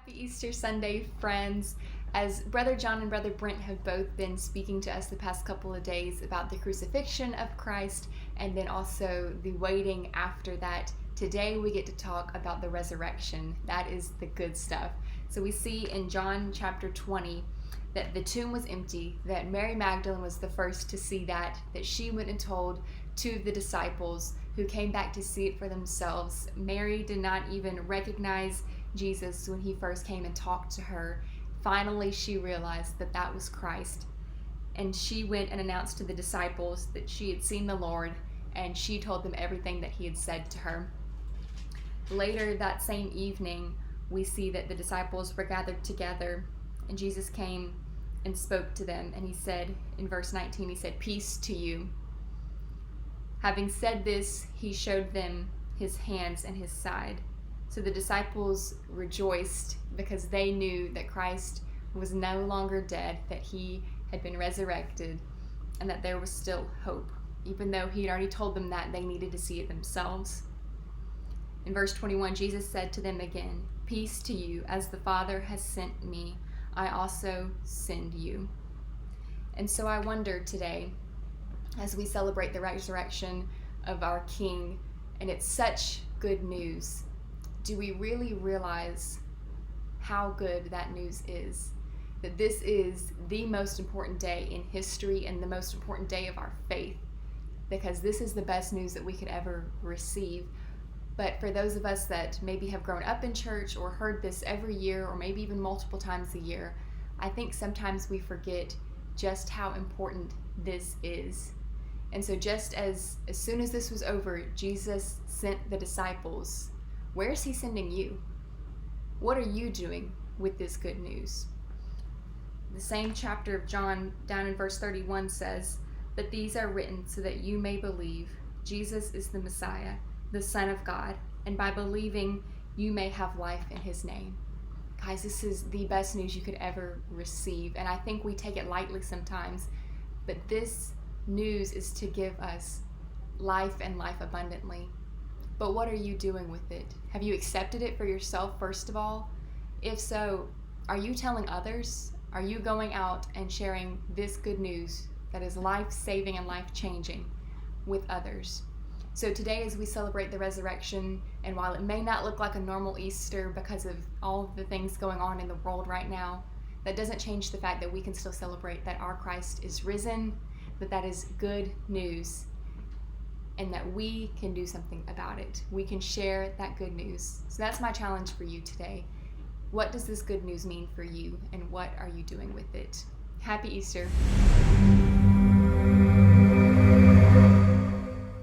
Happy Easter Sunday, friends. As Brother John and Brother Brent have both been speaking to us the past couple of days about the crucifixion of Christ and then also the waiting after that, today we get to talk about the resurrection. That is the good stuff. So we see in John chapter 20 that the tomb was empty, that Mary Magdalene was the first to see that she went and told two of the disciples who came back to see it for themselves. Mary did not even recognize Jesus when he first came and talked to her. Finally, she realized that that was Christ. And she went and announced to the disciples that she had seen the Lord, and she told them everything that he had said to her. Later that same evening, we see that the disciples were gathered together, and Jesus came and spoke to them, and he said, in verse 19, he said, "Peace to you." Having said this, he showed them his hands and his side. So the disciples rejoiced because they knew that Christ was no longer dead, that he had been resurrected, and that there was still hope. Even though he had already told them that, they needed to see it themselves. In verse 21, Jesus said to them again, "Peace to you, as the Father has sent me, I also send you." And so I wonder today, as we celebrate the resurrection of our King, and it's such good news, do we really realize how good that news is? That this is the most important day in history and the most important day of our faith, because this is the best news that we could ever receive. But for those of us that maybe have grown up in church or heard this every year or maybe even multiple times a year, I think sometimes we forget just how important this is. And so just as soon as this was over, Jesus sent the disciples. Where is he sending you? What are you doing with this good news? The same chapter of John, down in verse 31, says, "But these are written so that you may believe Jesus is the Messiah, the Son of God, and by believing you may have life in his name." Guys, this is the best news you could ever receive, and I think we take it lightly sometimes, but this news is to give us life and life abundantly. But what are you doing with it? Have you accepted it for yourself, first of all? If so, are you telling others? Are you going out and sharing this good news that is life-saving and life-changing with others? So today, as we celebrate the resurrection, and while it may not look like a normal Easter because of all of the things going on in the world right now, that doesn't change the fact that we can still celebrate that our Christ is risen, that is good news, and that we can do something about it. We can share that good news. So that's my challenge for you today. What does this good news mean for you, and what are you doing with it? Happy Easter.